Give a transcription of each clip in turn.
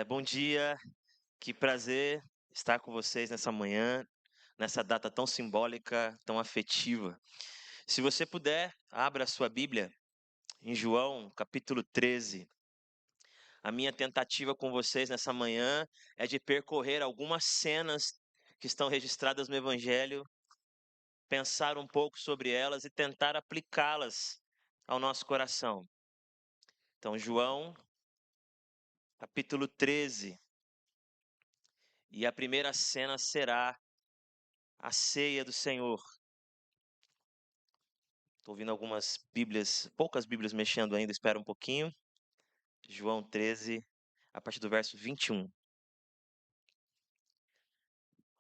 Bom dia, que prazer estar com vocês nessa manhã, nessa data tão simbólica, tão afetiva. Se você puder, abra a sua Bíblia em João, capítulo 13. A minha tentativa com vocês nessa manhã é de percorrer algumas cenas que estão registradas no Evangelho, pensar um pouco sobre elas e tentar aplicá-las ao nosso coração. Então, João, capítulo 13. E a primeira cena será a ceia do Senhor. Estou ouvindo algumas Bíblias, poucas Bíblias mexendo ainda, espera um pouquinho. João 13, a partir do verso 21.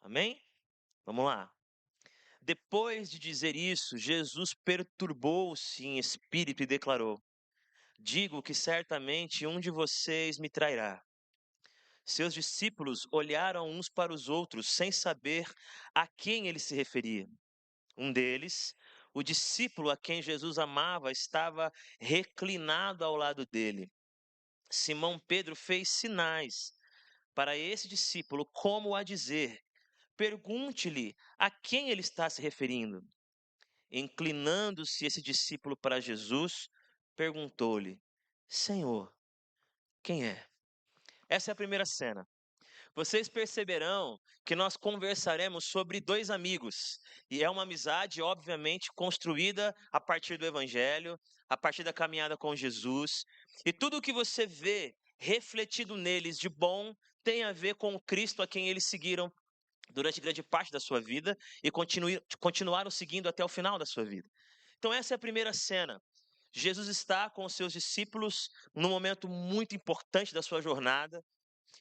Amém? Vamos lá. Depois de dizer isso, Jesus perturbou-se em espírito e declarou: Digo que certamente um de vocês me trairá. Seus discípulos olharam uns para os outros, sem saber a quem ele se referia. Um deles, o discípulo a quem Jesus amava, estava reclinado ao lado dele. Simão Pedro fez sinais para esse discípulo, como a dizer: pergunte-lhe a quem ele está se referindo. Inclinando-se esse discípulo para Jesus, perguntou-lhe: Senhor, quem é? Essa é a primeira cena. Vocês perceberão que nós conversaremos sobre dois amigos, e é uma amizade, obviamente, construída a partir do Evangelho, a partir da caminhada com Jesus, e tudo o que você vê refletido neles de bom tem a ver com o Cristo a quem eles seguiram durante grande parte da sua vida e continuaram seguindo até o final da sua vida. Então, essa é a primeira cena. Jesus está com os seus discípulos num momento muito importante da sua jornada.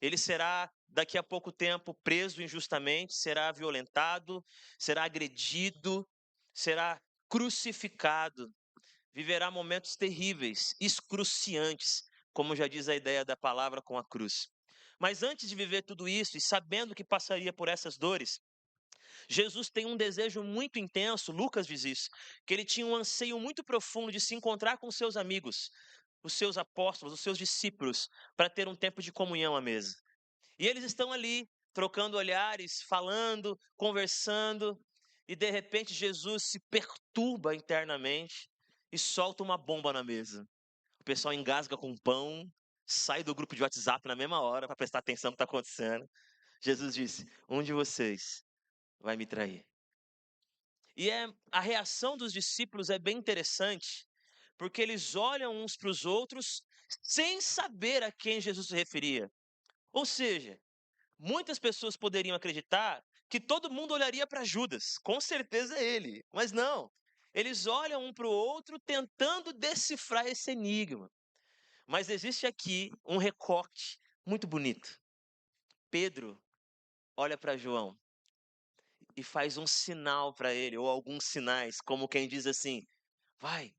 Ele será, daqui a pouco tempo, preso injustamente, será violentado, será agredido, será crucificado, viverá momentos terríveis, excruciantes, como já diz a ideia da palavra com a cruz. Mas antes de viver tudo isso e sabendo que passaria por essas dores, Jesus tem um desejo muito intenso, Lucas diz isso, que ele tinha um anseio muito profundo de se encontrar com seus amigos, os seus apóstolos, os seus discípulos, para ter um tempo de comunhão à mesa. E eles estão ali, trocando olhares, falando, conversando, e de repente Jesus se perturba internamente e solta uma bomba na mesa. O pessoal engasga com pão, sai do grupo de WhatsApp na mesma hora para prestar atenção no que está acontecendo. Jesus disse: Um de vocês vai me trair. E a reação dos discípulos é bem interessante, porque eles olham uns para os outros sem saber a quem Jesus se referia. Ou seja, muitas pessoas poderiam acreditar que todo mundo olharia para Judas, com certeza é ele, mas não. Eles olham um para o outro tentando decifrar esse enigma. Mas existe aqui um recorte muito bonito. Pedro olha para João e faz um sinal para ele, ou alguns sinais, como quem diz assim: vai,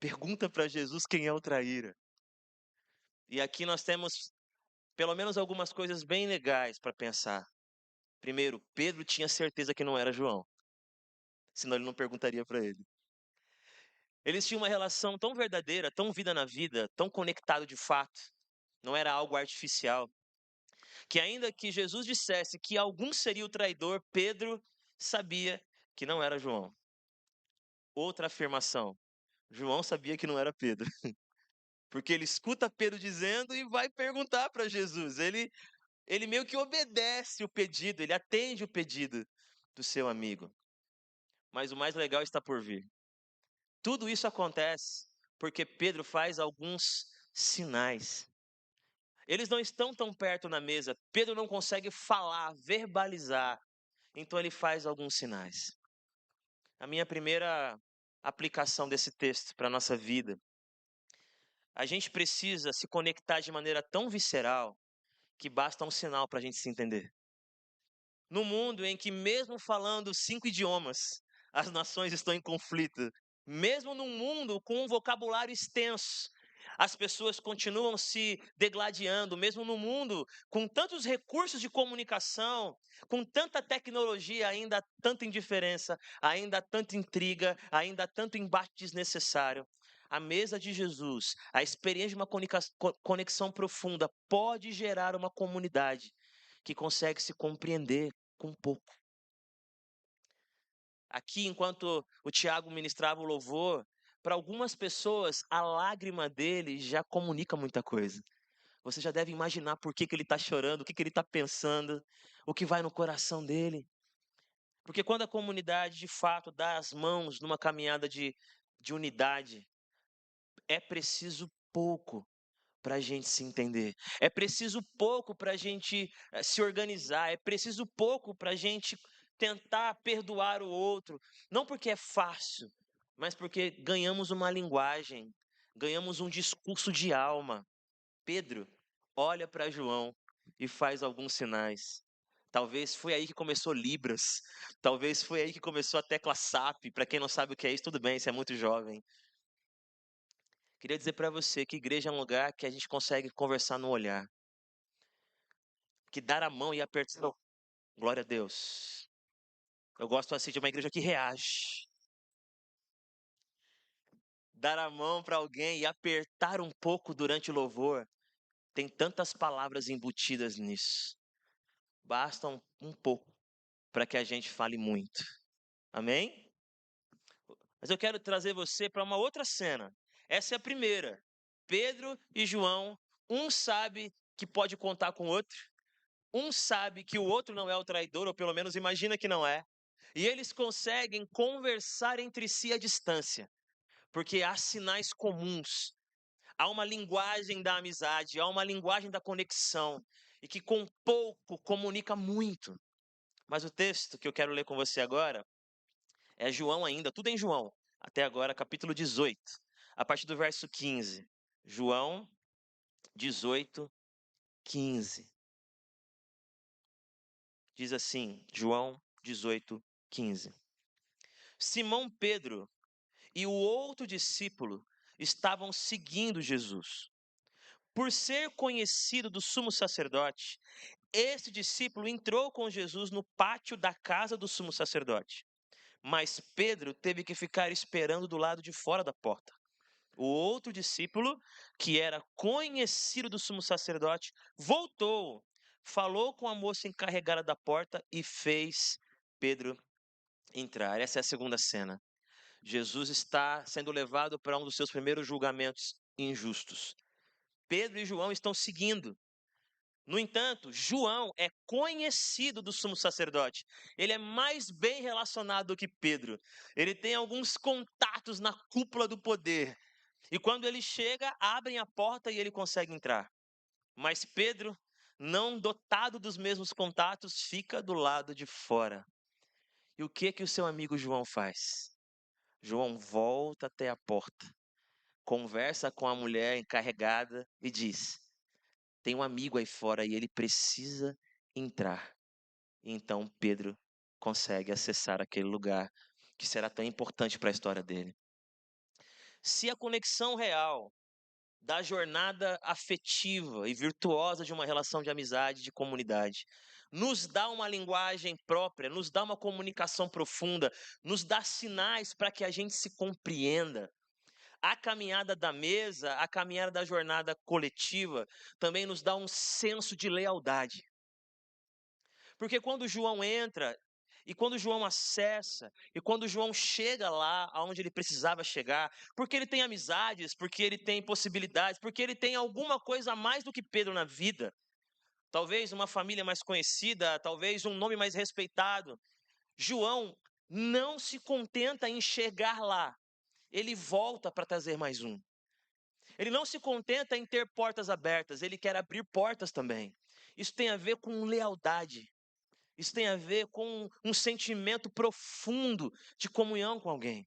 pergunta para Jesus quem é o traíra. E aqui nós temos pelo menos algumas coisas bem legais para pensar. Primeiro, Pedro tinha certeza que não era João, senão ele não perguntaria para ele. Eles tinham uma relação tão verdadeira, tão vida na vida, tão conectado de fato, não era algo artificial, que ainda que Jesus dissesse que algum seria o traidor, Pedro sabia que não era João. Outra afirmação: João sabia que não era Pedro, porque ele escuta Pedro dizendo e vai perguntar para Jesus. Ele meio que obedece o pedido, ele atende o pedido do seu amigo. Mas o mais legal está por vir. Tudo isso acontece porque Pedro faz alguns sinais. Eles não estão tão perto na mesa, Pedro não consegue falar, verbalizar, então ele faz alguns sinais. A minha primeira aplicação desse texto para a nossa vida: a gente precisa se conectar de maneira tão visceral que basta um sinal para a gente se entender. No mundo em que, mesmo falando 5 idiomas, as nações estão em conflito, mesmo num mundo com um vocabulário extenso, as pessoas continuam se degladiando, mesmo no mundo com tantos recursos de comunicação, com tanta tecnologia, ainda há tanta indiferença, ainda há tanta intriga, ainda há tanto embate desnecessário. a mesa de Jesus, a experiência de uma conexão profunda pode gerar uma comunidade que consegue se compreender com pouco. Aqui, enquanto o Tiago ministrava o louvor, para algumas pessoas, a lágrima dele já comunica muita coisa. Você já deve imaginar por que ele está chorando, o que ele está pensando, o que vai no coração dele. Porque quando a comunidade, de fato, dá as mãos numa caminhada de unidade, é preciso pouco para a gente se entender. É preciso pouco para a gente se organizar. É preciso pouco para a gente tentar perdoar o outro. Não porque é fácil, mas porque ganhamos uma linguagem, ganhamos um discurso de alma. Pedro olha para João e faz alguns sinais. Talvez foi aí que começou Libras. Talvez foi aí que começou a tecla SAP. Para quem não sabe o que é isso, tudo bem, você é muito jovem. Queria dizer para você que igreja é um lugar que a gente consegue conversar no olhar. Que dar a mão e apertar. Oh, glória a Deus. Eu gosto assim de uma igreja que reage. Dar a mão para alguém e apertar um pouco durante o louvor. Tem tantas palavras embutidas nisso. Basta um pouco para que a gente fale muito. Amém? Mas eu quero trazer você para uma outra cena. Essa é a primeira. Pedro e João, um sabe que pode contar com o outro, um sabe que o outro não é o traidor, ou pelo menos imagina que não é. E eles conseguem conversar entre si à distância, porque há sinais comuns, há uma linguagem da amizade, há uma linguagem da conexão, e que com pouco comunica muito. Mas o texto que eu quero ler com você agora é João ainda, tudo em João, até agora, capítulo 18, a partir do verso 15. João 18, 15. Diz assim, João 18, 15. Simão Pedro e o outro discípulo estavam seguindo Jesus. Por ser conhecido do sumo sacerdote, esse discípulo entrou com Jesus no pátio da casa do sumo sacerdote. Mas Pedro teve que ficar esperando do lado de fora da porta. O outro discípulo, que era conhecido do sumo sacerdote, voltou, falou com a moça encarregada da porta e fez Pedro entrar. Essa é a segunda cena. Jesus está sendo levado para um dos seus primeiros julgamentos injustos. Pedro e João estão seguindo. No entanto, João é conhecido do sumo sacerdote. Ele é mais bem relacionado do que Pedro. Ele tem alguns contatos na cúpula do poder. E quando ele chega, abrem a porta e ele consegue entrar. Mas Pedro, não dotado dos mesmos contatos, fica do lado de fora. E o que o seu amigo João faz? João volta até a porta, conversa com a mulher encarregada e diz: tem um amigo aí fora e ele precisa entrar. E então Pedro consegue acessar aquele lugar que será tão importante para a história dele. Se a conexão real da jornada afetiva e virtuosa de uma relação de amizade, de comunidade, nos dá uma linguagem própria, nos dá uma comunicação profunda, nos dá sinais para que a gente se compreenda. A caminhada da mesa, a caminhada da jornada coletiva, também nos dá um senso de lealdade. Porque quando João entra, e quando João acessa, e quando João chega lá aonde ele precisava chegar, porque ele tem amizades, porque ele tem possibilidades, porque ele tem alguma coisa a mais do que Pedro na vida. Talvez uma família mais conhecida, talvez um nome mais respeitado. João não se contenta em chegar lá, ele volta para trazer mais um. Ele não se contenta em ter portas abertas, ele quer abrir portas também. Isso tem a ver com lealdade. Isso tem a ver com um sentimento profundo de comunhão com alguém.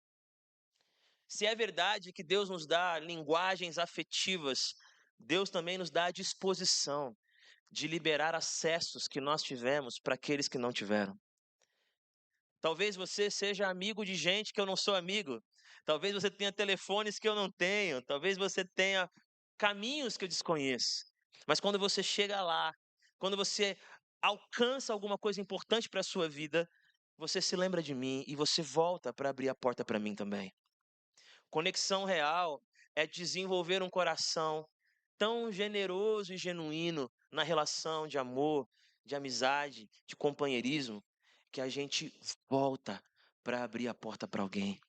Se é verdade que Deus nos dá linguagens afetivas, Deus também nos dá a disposição de liberar acessos que nós tivemos para aqueles que não tiveram. Talvez você seja amigo de gente que eu não sou amigo. Talvez você tenha telefones que eu não tenho. Talvez você tenha caminhos que eu desconheço. Mas quando você chega lá, quando você alcança alguma coisa importante para a sua vida, você se lembra de mim e você volta para abrir a porta para mim também. Conexão real é desenvolver um coração tão generoso e genuíno na relação de amor, de amizade, de companheirismo, que a gente volta para abrir a porta para alguém.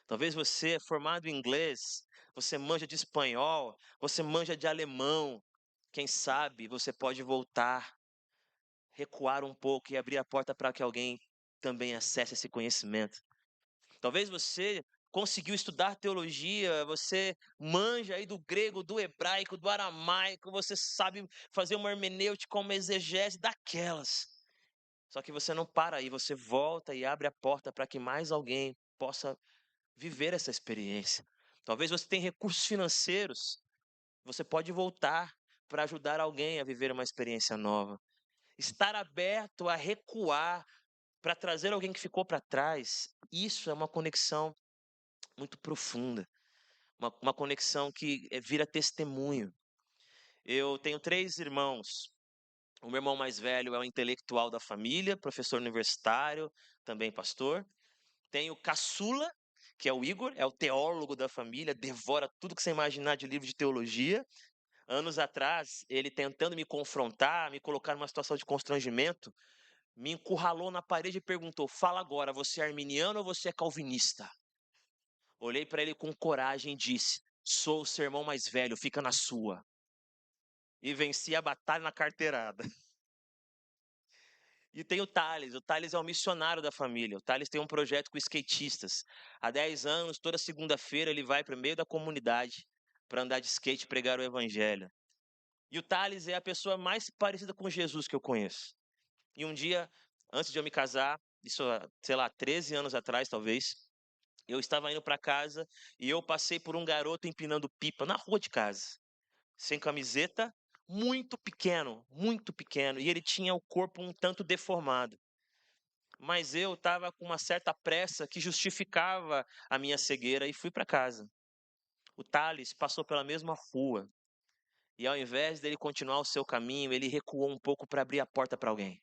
Talvez você é formado em inglês, você manja de espanhol, você manja de alemão. Quem sabe você pode voltar, recuar um pouco e abrir a porta para que alguém também acesse esse conhecimento. Talvez você conseguiu estudar teologia, você manja aí do grego, do hebraico, do aramaico, você sabe fazer uma hermenêutica, uma exegese daquelas. Só que você não para aí, você volta e abre a porta para que mais alguém possa viver essa experiência. Talvez você tenha recursos financeiros, você pode voltar para ajudar alguém a viver uma experiência nova. Estar aberto a recuar para trazer alguém que ficou para trás, isso é uma conexão muito profunda, uma conexão que vira testemunho. Eu tenho 3 irmãos. O meu irmão mais velho é o intelectual da família, professor universitário, também pastor. Tenho o caçula, que é o Igor, é o teólogo da família, devora tudo que você imaginar de livro de teologia. Anos atrás, ele tentando me confrontar, me colocar numa situação de constrangimento, me encurralou na parede e perguntou: fala agora, você é arminiano ou você é calvinista? Olhei para ele com coragem e disse: sou o seu irmão mais velho, fica na sua. E venci a batalha na carteirada. E tem o Thales é o missionário da família. O Thales tem um projeto com skatistas. Há 10 anos, toda segunda-feira, ele vai para o meio da comunidade para andar de skate e pregar o evangelho. E o Thales é a pessoa mais parecida com Jesus que eu conheço. E um dia, antes de eu me casar, isso, sei lá, 13 anos atrás, talvez, eu estava indo para casa e eu passei por um garoto empinando pipa na rua de casa, sem camiseta, muito pequeno, e ele tinha o corpo um tanto deformado. Mas eu estava com uma certa pressa que justificava a minha cegueira e fui para casa. O Thales passou pela mesma rua e, ao invés dele continuar o seu caminho, ele recuou um pouco para abrir a porta para alguém.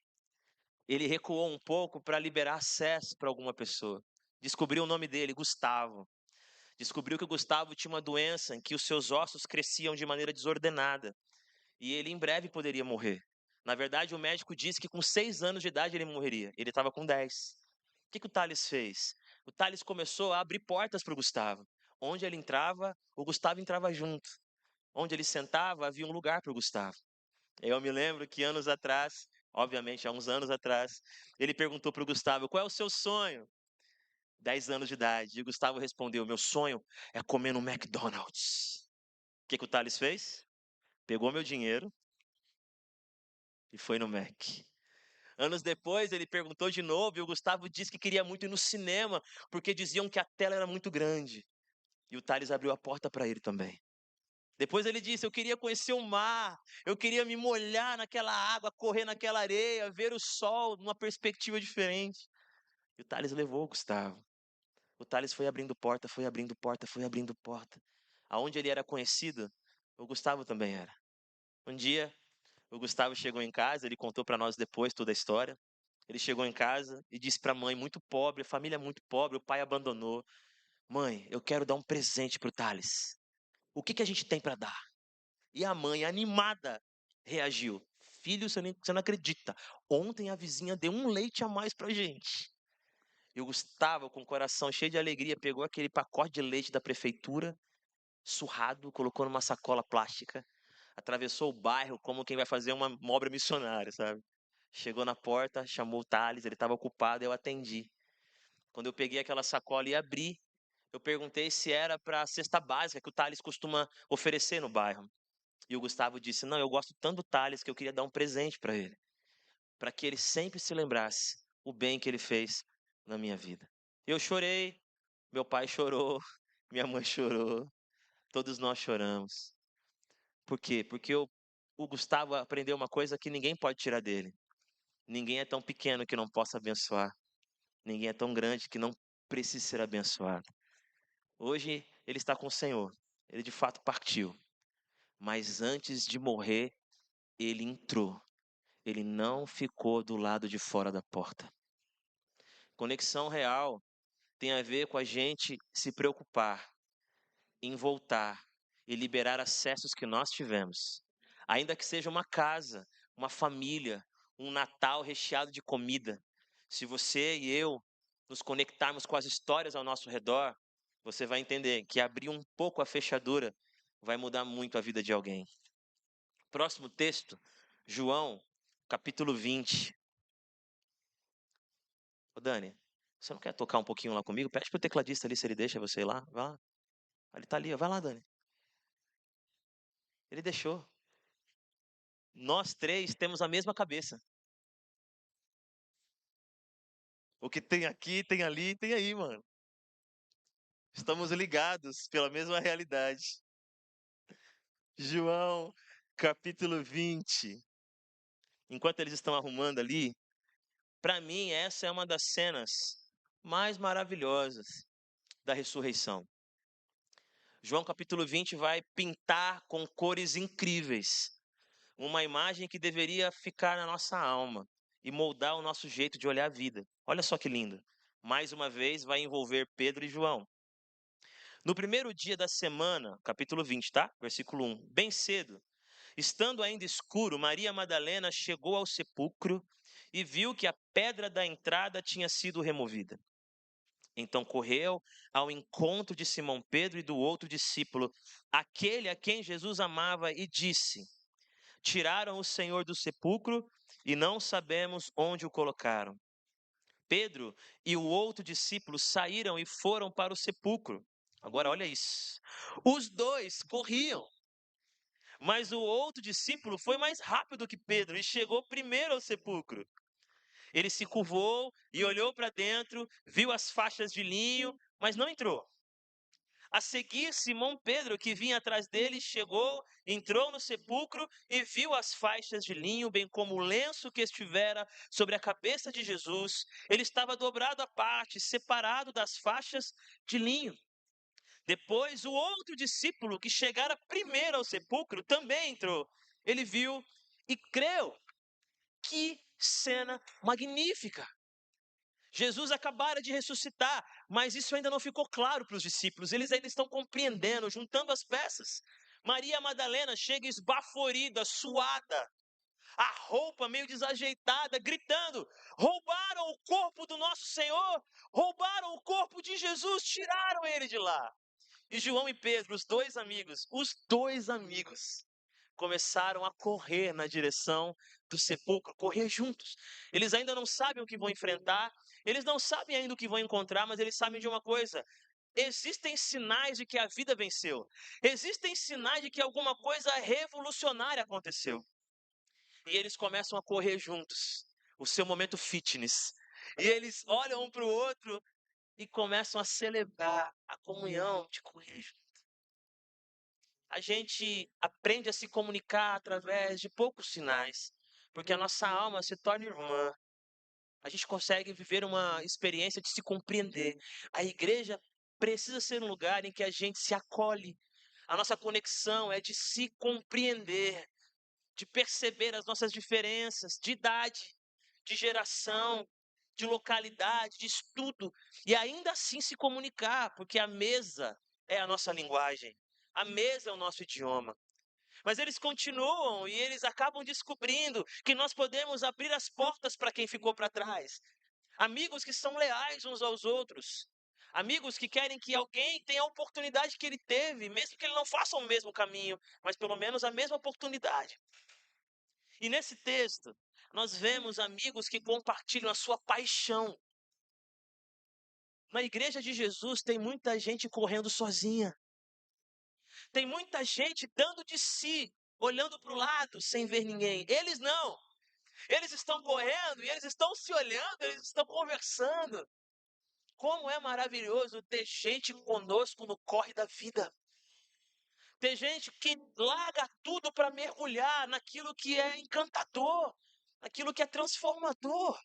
Ele recuou um pouco para liberar acesso para alguma pessoa. Descobriu o nome dele, Gustavo. Descobriu que o Gustavo tinha uma doença em que os seus ossos cresciam de maneira desordenada e ele em breve poderia morrer. Na verdade, o médico disse que com 6 anos de idade ele morreria. Ele estava com 10. O que o Thales fez? O Thales começou a abrir portas para o Gustavo. Onde ele entrava, o Gustavo entrava junto. Onde ele sentava, havia um lugar para o Gustavo. Eu me lembro que anos atrás, obviamente há uns anos atrás, ele perguntou para o Gustavo: qual é o seu sonho? 10 anos de idade. E o Gustavo respondeu: meu sonho é comer no McDonald's. O que o Thales fez? Pegou meu dinheiro e foi no Mac. Anos depois, ele perguntou de novo e o Gustavo disse que queria muito ir no cinema, porque diziam que a tela era muito grande. E o Thales abriu a porta para ele também. Depois ele disse: eu queria conhecer o mar, eu queria me molhar naquela água, correr naquela areia, ver o sol numa perspectiva diferente. E o Thales levou o Gustavo. O Thales foi abrindo porta, foi abrindo porta, foi abrindo porta. Aonde ele era conhecido, o Gustavo também era. Um dia, o Gustavo chegou em casa, ele contou para nós depois toda a história. Ele chegou em casa e disse para a mãe, muito pobre, a família muito pobre, o pai abandonou. Mãe, eu quero dar um presente pro Thales. O que a gente tem para dar? E a mãe, animada, reagiu. Filho, você não acredita. Ontem a vizinha deu um leite a mais pra gente. E o Gustavo, com o coração cheio de alegria, pegou aquele pacote de leite da prefeitura, surrado, colocou numa sacola plástica, atravessou o bairro como quem vai fazer uma obra missionária, sabe? Chegou na porta, chamou o Thales, ele estava ocupado, eu atendi. Quando eu peguei aquela sacola e abri, eu perguntei se era para a cesta básica que o Thales costuma oferecer no bairro. E o Gustavo disse: não, eu gosto tanto do Thales que eu queria dar um presente para ele, para que ele sempre se lembrasse o bem que ele fez na minha vida. Eu chorei, meu pai chorou, minha mãe chorou, todos nós choramos. Por quê? Porque o Gustavo aprendeu uma coisa que ninguém pode tirar dele. Ninguém é tão pequeno que não possa abençoar. Ninguém é tão grande que não precise ser abençoado. Hoje ele está com o Senhor. Ele de fato partiu. Mas antes de morrer, ele entrou. Ele não ficou do lado de fora da porta. Conexão real tem a ver com a gente se preocupar em voltar e liberar acessos que nós tivemos. Ainda que seja uma casa, uma família, um Natal recheado de comida. Se você e eu nos conectarmos com as histórias ao nosso redor, você vai entender que abrir um pouco a fechadura vai mudar muito a vida de alguém. Próximo texto, João, capítulo 20. Ô Dani, você não quer tocar um pouquinho lá comigo? Pede pro tecladista ali se ele deixa você ir lá. Vai lá. Ele tá ali, ó. Vai lá, Dani. Ele deixou. Nós três temos a mesma cabeça. O que tem aqui, tem ali, tem aí, mano. Estamos ligados pela mesma realidade. João, capítulo 20. Enquanto eles estão arrumando ali, para mim essa é uma das cenas mais maravilhosas da ressurreição. João capítulo 20 vai pintar com cores incríveis uma imagem que deveria ficar na nossa alma e moldar o nosso jeito de olhar a vida. Olha só que lindo. Mais uma vez vai envolver Pedro e João. No primeiro dia da semana, capítulo 20, tá? Versículo 1. Bem cedo, estando ainda escuro, Maria Madalena chegou ao sepulcro e viu que a pedra da entrada tinha sido removida. Então correu ao encontro de Simão Pedro e do outro discípulo, aquele a quem Jesus amava, e disse: Tiraram o Senhor do sepulcro e não sabemos onde o colocaram. Pedro e o outro discípulo saíram e foram para o sepulcro. Agora olha isso. Os dois corriam, mas o outro discípulo foi mais rápido que Pedro e chegou primeiro ao sepulcro. Ele se curvou e olhou para dentro, viu as faixas de linho, mas não entrou. A seguir, Simão Pedro, que vinha atrás dele, chegou, entrou no sepulcro e viu as faixas de linho, bem como o lenço que estivera sobre a cabeça de Jesus. Ele estava dobrado à parte, separado das faixas de linho. Depois, o outro discípulo, que chegara primeiro ao sepulcro, também entrou. Ele viu e creu. Que cena magnífica! Jesus acabara de ressuscitar, mas isso ainda não ficou claro para os discípulos. Eles ainda estão compreendendo, juntando as peças. Maria Madalena chega esbaforida, suada, a roupa meio desajeitada, gritando: roubaram o corpo do nosso Senhor, roubaram o corpo de Jesus, tiraram ele de lá. E João e Pedro, os dois amigos, começaram a correr na direção do sepulcro, correr juntos. Eles ainda não sabem o que vão enfrentar, eles não sabem ainda o que vão encontrar, mas eles sabem de uma coisa: existem sinais de que a vida venceu. Existem sinais de que alguma coisa revolucionária aconteceu. E eles começam a correr juntos, o seu momento fitness. E eles olham um para o outro e começam a celebrar a comunhão de correr juntos. A gente aprende a se comunicar através de poucos sinais, porque a nossa alma se torna irmã. A gente consegue viver uma experiência de se compreender. A igreja precisa ser um lugar em que a gente se acolhe. A nossa conexão é de se compreender, de perceber as nossas diferenças de idade, de geração, de localidade, de estudo, e ainda assim se comunicar, porque a mesa é a nossa linguagem, a mesa é o nosso idioma. Mas eles continuam e eles acabam descobrindo que nós podemos abrir as portas para quem ficou para trás. Amigos que são leais uns aos outros. Amigos que querem que alguém tenha a oportunidade que ele teve, mesmo que ele não faça o mesmo caminho, mas pelo menos a mesma oportunidade. E nesse texto, nós vemos amigos que compartilham a sua paixão. Na igreja de Jesus tem muita gente correndo sozinha. Tem muita gente dando de si, olhando para o lado sem ver ninguém. Eles não. Eles estão correndo e eles estão se olhando, eles estão conversando. Como é maravilhoso ter gente conosco no corre da vida. Ter gente que larga tudo para mergulhar naquilo que é encantador, naquilo que é transformador.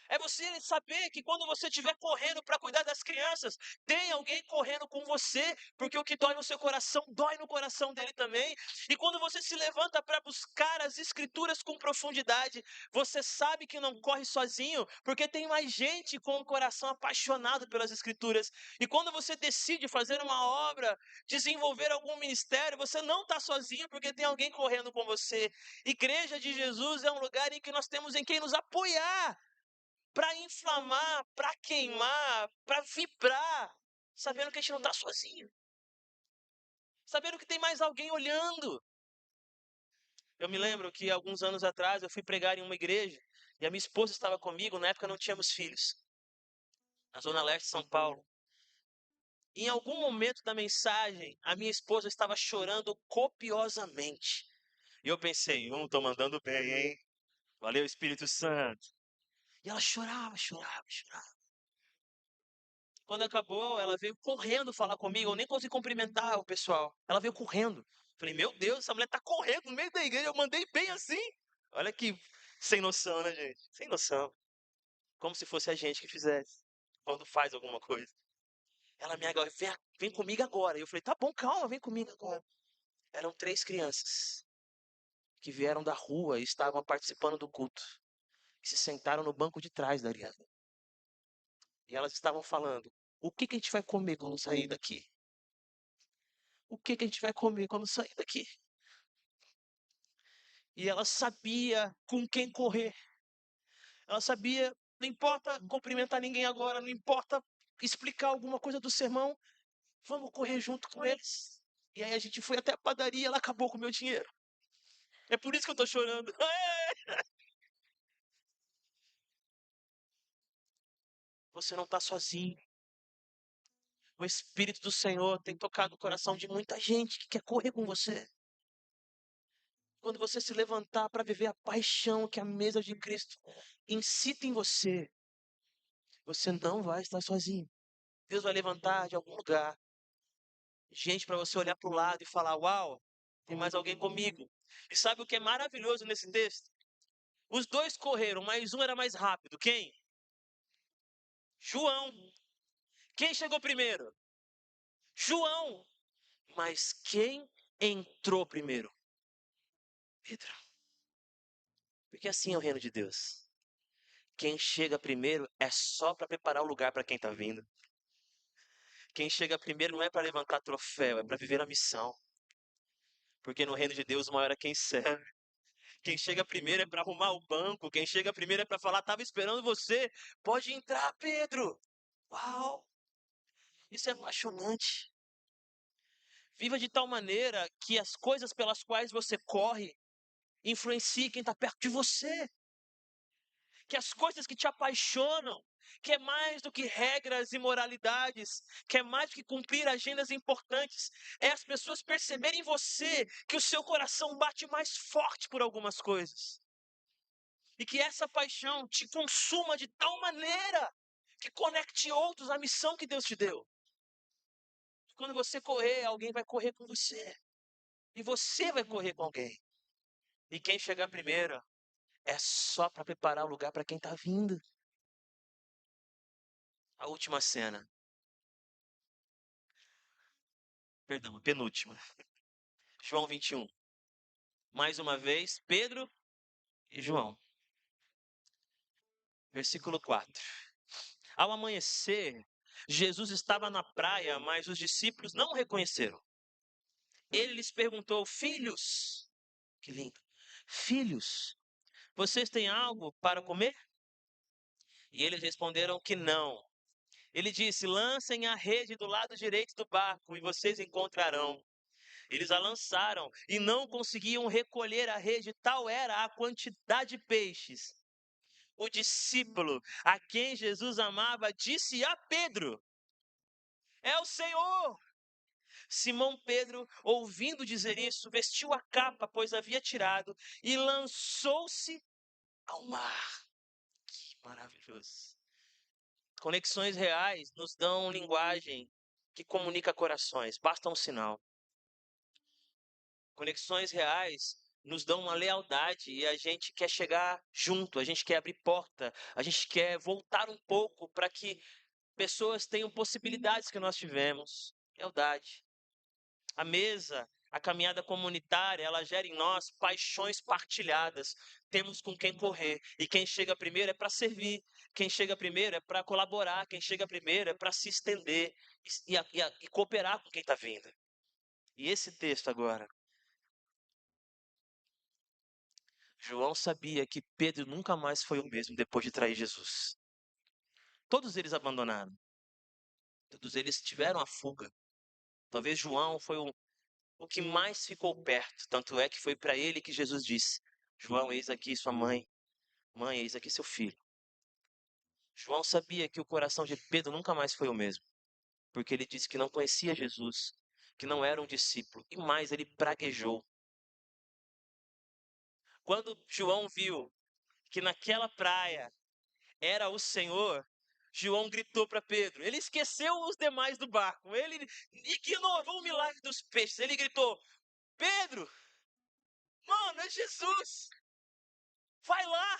É você saber que quando você estiver correndo para cuidar das crianças, tem alguém correndo com você, porque o que dói no seu coração, dói no coração dele também. E quando você se levanta para buscar as escrituras com profundidade, você sabe que não corre sozinho, porque tem mais gente com o coração apaixonado pelas escrituras. E quando você decide fazer uma obra, desenvolver algum ministério, você não está sozinho, porque tem alguém correndo com você. Igreja de Jesus é um lugar em que nós temos em quem nos apoiar, para inflamar, para queimar, para vibrar, sabendo que a gente não está sozinho, sabendo que tem mais alguém olhando. Eu me lembro que alguns anos atrás eu fui pregar em uma igreja e a minha esposa estava comigo, na época não tínhamos filhos, na Zona Leste de São Paulo. Em algum momento da mensagem, a minha esposa estava chorando copiosamente. E eu pensei, tô mandando bem, hein? Valeu, Espírito Santo. E ela chorava, chorava, chorava. Quando acabou, ela veio correndo falar comigo. Eu nem consegui cumprimentar o pessoal. Ela veio correndo. Falei, meu Deus, essa mulher tá correndo no meio da igreja. Eu mandei bem assim. Olha que sem noção, né, gente? Sem noção. Como se fosse a gente que fizesse. Quando faz alguma coisa. Ela me agora, vem comigo agora. E eu falei, tá bom, calma, vem comigo agora. Eram 3 crianças que vieram da rua e estavam participando do culto. Que se sentaram no banco de trás da Ariana. E elas estavam falando, o que a gente vai comer quando sair daqui? O que a gente vai comer quando sair daqui? E ela sabia com quem correr. Ela sabia, não importa cumprimentar ninguém agora, não importa explicar alguma coisa do sermão, vamos correr junto com eles. E aí a gente foi até a padaria e ela acabou com o meu dinheiro. É por isso que eu tô chorando. Você não tá sozinho. O Espírito do Senhor tem tocado o coração de muita gente que quer correr com você. Quando você se levantar para viver a paixão que a mesa de Cristo incita em você, você não vai estar sozinho. Deus vai levantar de algum lugar gente para você olhar para o lado e falar: Uau, tem mais alguém comigo. E sabe o que é maravilhoso nesse texto? Os 2 correram, mas um era mais rápido. Quem? João. Quem chegou primeiro? João. Mas quem entrou primeiro? Pedro. Porque assim é o reino de Deus. Quem chega primeiro é só para preparar o lugar para quem está vindo. Quem chega primeiro não é para levantar troféu, é para viver a missão. Porque no reino de Deus o maior é quem serve. Quem chega primeiro é para arrumar o banco. Quem chega primeiro é para falar, estava esperando você. Pode entrar, Pedro. Uau, isso é apaixonante. Viva de tal maneira que as coisas pelas quais você corre influenciem quem está perto de você. Que as coisas que te apaixonam, que é mais do que regras e moralidades, que é mais do que cumprir agendas importantes, é as pessoas perceberem em você que o seu coração bate mais forte por algumas coisas. E que essa paixão te consuma de tal maneira que conecte outros à missão que Deus te deu. Quando você correr, alguém vai correr com você. E você vai correr com alguém. E quem chegar primeiro é só para preparar o lugar para quem está vindo. A última cena. Perdão, a penúltima. João 21. Mais uma vez, Pedro e João. Versículo 4. Ao amanhecer, Jesus estava na praia, mas os discípulos não o reconheceram. Ele lhes perguntou: Filhos, que lindo, filhos, vocês têm algo para comer? E eles responderam que não. Ele disse: Lancem a rede do lado direito do barco e vocês encontrarão. Eles a lançaram e não conseguiam recolher a rede, tal era a quantidade de peixes. O discípulo a quem Jesus amava disse a Pedro: É o Senhor! Simão Pedro, ouvindo dizer isso, vestiu a capa, pois havia tirado, e lançou-se ao mar. Que maravilhoso. Conexões reais nos dão linguagem que comunica corações, basta um sinal. Conexões reais nos dão uma lealdade e a gente quer chegar junto, a gente quer abrir porta, a gente quer voltar um pouco para que pessoas tenham possibilidades que nós tivemos. Lealdade. A mesa, a caminhada comunitária, ela gera em nós paixões partilhadas. Temos com quem correr. E quem chega primeiro é para servir. Quem chega primeiro é para colaborar. Quem chega primeiro é para se estender e cooperar com quem está vindo. E esse texto agora. João sabia que Pedro nunca mais foi o mesmo depois de trair Jesus. Todos eles abandonaram. Todos eles tiveram a fuga. Talvez João foi o que mais ficou perto. Tanto é que foi para ele que Jesus disse: João, eis aqui sua mãe. Mãe, eis aqui seu filho. João sabia que o coração de Pedro nunca mais foi o mesmo. Porque ele disse que não conhecia Jesus, que não era um discípulo. E mais, ele praguejou. Quando João viu que naquela praia era o Senhor, João gritou para Pedro. Ele esqueceu os demais do barco. Ele ignorou o milagre dos peixes. Ele gritou: Pedro, mano, é Jesus. Vai lá.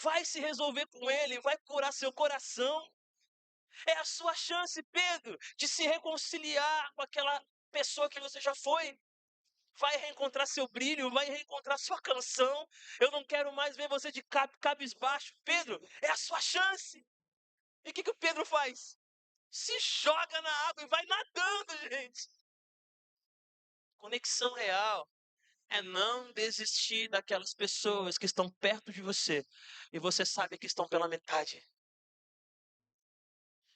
Vai se resolver com ele. Vai curar seu coração. É a sua chance, Pedro, de se reconciliar com aquela pessoa que você já foi. Vai reencontrar seu brilho, vai reencontrar sua canção. Eu não quero mais ver você de cabisbaixo. Pedro, é a sua chance. E o que o Pedro faz? Se joga na água e vai nadando, gente. Conexão real é não desistir daquelas pessoas que estão perto de você e você sabe que estão pela metade.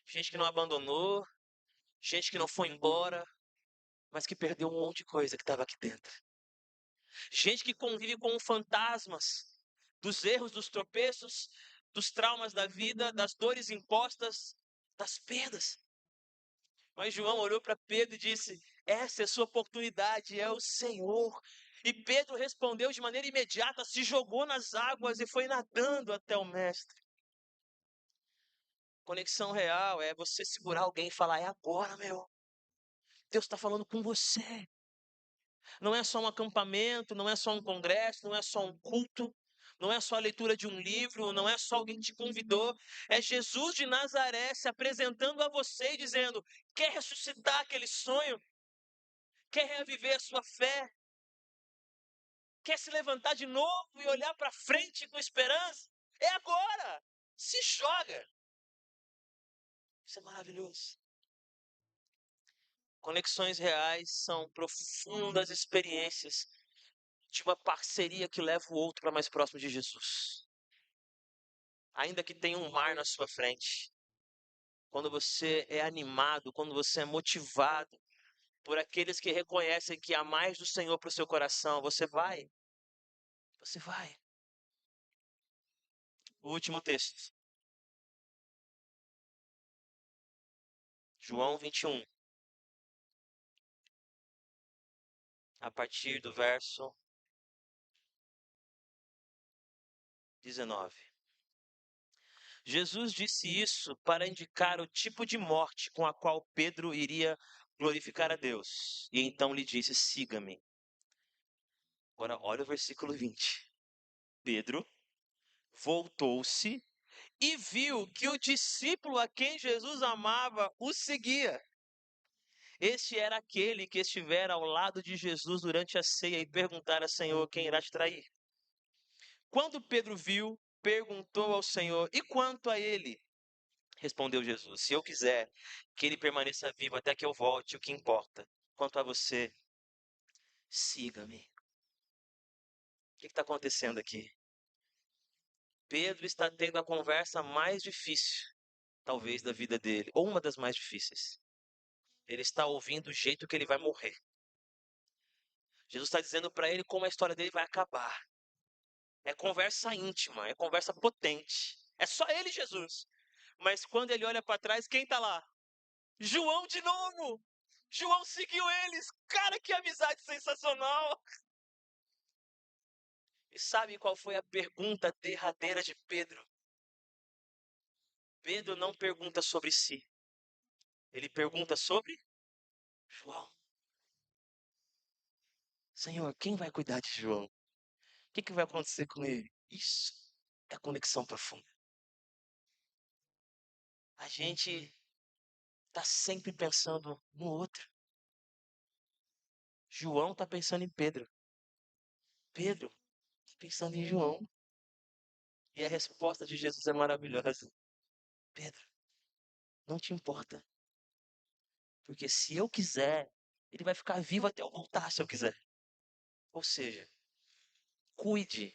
Gente que não abandonou, gente que não foi embora, mas que perdeu um monte de coisa que estava aqui dentro. Gente que convive com fantasmas dos erros, dos tropeços, dos traumas da vida, das dores impostas, das perdas. Mas João olhou para Pedro e disse: essa é a sua oportunidade, é o Senhor. E Pedro respondeu de maneira imediata, se jogou nas águas e foi nadando até o Mestre. Conexão real é você segurar alguém e falar: é agora, meu. Deus está falando com você. Não é só um acampamento, não é só um congresso, não é só um culto, não é só a leitura de um livro, não é só alguém que te convidou. É Jesus de Nazaré se apresentando a você e dizendo: quer ressuscitar aquele sonho? Quer reviver a sua fé? Quer se levantar de novo e olhar para frente com esperança? É agora! Se joga! Isso é maravilhoso. Conexões reais são profundas experiências de uma parceria que leva o outro para mais próximo de Jesus. Ainda que tenha um mar na sua frente, quando você é animado, quando você é motivado por aqueles que reconhecem que há mais do Senhor para o seu coração, você vai. Você vai. O último texto. João 21. A partir do verso 19. Jesus disse isso para indicar o tipo de morte com a qual Pedro iria glorificar a Deus. E então lhe disse: siga-me. Agora, olha o versículo 20. Pedro voltou-se e viu que o discípulo a quem Jesus amava o seguia. Este era aquele que estivera ao lado de Jesus durante a ceia e perguntara: Senhor, quem irá te trair? Quando Pedro viu, perguntou ao Senhor: e quanto a ele? Respondeu Jesus: se eu quiser que ele permaneça vivo até que eu volte, o que importa? Quanto a você, siga-me. O que está acontecendo aqui? Pedro está tendo a conversa mais difícil, talvez, da vida dele, ou uma das mais difíceis. Ele está ouvindo o jeito que ele vai morrer. Jesus está dizendo para ele como a história dele vai acabar. É conversa íntima, é conversa potente. É só ele e Jesus. Mas quando ele olha para trás, quem está lá? João de novo! João seguiu eles. Cara, que amizade sensacional! E sabe qual foi a pergunta derradeira de Pedro? Pedro não pergunta sobre si. Ele pergunta sobre João. Senhor, quem vai cuidar de João? O que vai acontecer com ele? Isso é conexão profunda. A gente está sempre pensando no outro. João está pensando em Pedro. Pedro está pensando em João. E a resposta de Jesus é maravilhosa. Pedro, não te importa. Porque se eu quiser, ele vai ficar vivo até eu voltar se eu quiser. Ou seja, cuide,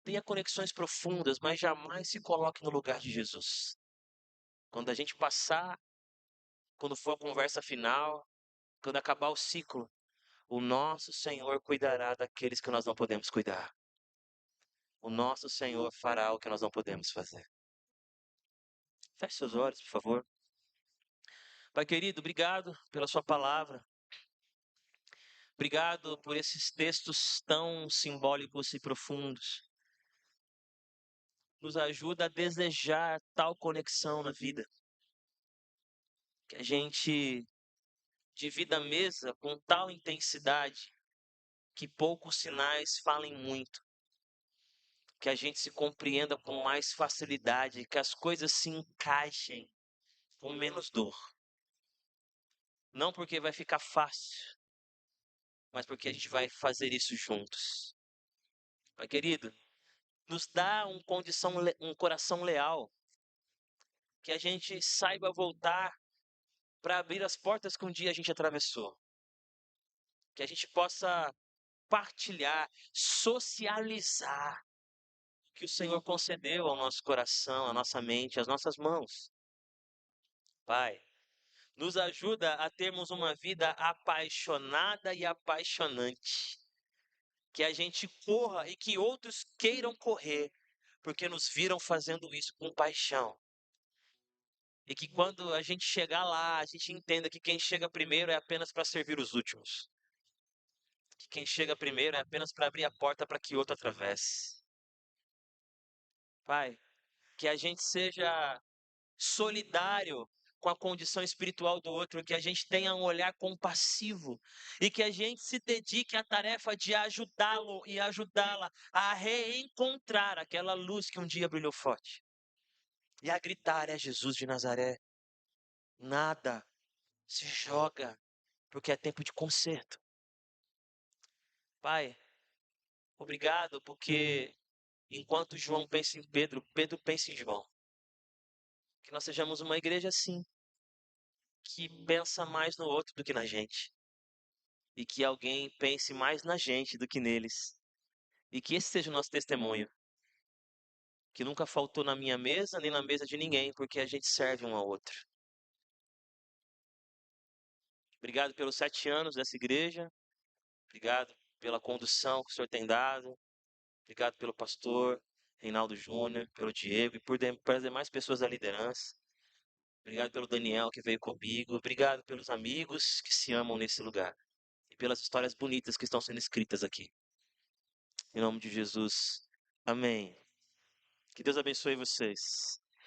tenha conexões profundas, mas jamais se coloque no lugar de Jesus. Quando a gente passar, quando for a conversa final, quando acabar o ciclo, o nosso Senhor cuidará daqueles que nós não podemos cuidar. O nosso Senhor fará o que nós não podemos fazer. Feche seus olhos, por favor. Pai querido, obrigado pela sua palavra. Obrigado por esses textos tão simbólicos e profundos. Nos ajuda a desejar tal conexão na vida. Que a gente divida a mesa com tal intensidade que poucos sinais falem muito. Que a gente se compreenda com mais facilidade, que as coisas se encaixem com menos dor. Não porque vai ficar fácil, mas porque a gente vai fazer isso juntos. Pai querido, nos dá um coração leal, que a gente saiba voltar para abrir as portas que um dia a gente atravessou. Que a gente possa partilhar, socializar o que o Senhor concedeu ao nosso coração, à nossa mente, às nossas mãos. Pai, nos ajuda a termos uma vida apaixonada e apaixonante. Que a gente corra e que outros queiram correr, porque nos viram fazendo isso com paixão. E que quando a gente chegar lá, a gente entenda que quem chega primeiro é apenas para servir os últimos. Que quem chega primeiro é apenas para abrir a porta para que outro atravesse. Pai, que a gente seja solidário com a condição espiritual do outro, que a gente tenha um olhar compassivo e que a gente se dedique à tarefa de ajudá-lo e ajudá-la a reencontrar aquela luz que um dia brilhou forte. E a gritar: é Jesus de Nazaré. Nada se joga, porque é tempo de conserto. Pai, obrigado, porque enquanto João pensa em Pedro, Pedro pensa em João. Que nós sejamos uma igreja assim, que pensa mais no outro do que na gente. E que alguém pense mais na gente do que neles. E que esse seja o nosso testemunho. Que nunca faltou na minha mesa, nem na mesa de ninguém, porque a gente serve um ao outro. Obrigado pelos 7 anos dessa igreja. Obrigado pela condução que o Senhor tem dado. Obrigado pelo pastor Reinaldo Júnior, pelo Diego e pelas demais pessoas da liderança. Obrigado pelo Daniel que veio comigo. Obrigado pelos amigos que se amam nesse lugar. E pelas histórias bonitas que estão sendo escritas aqui. Em nome de Jesus. Amém. Que Deus abençoe vocês.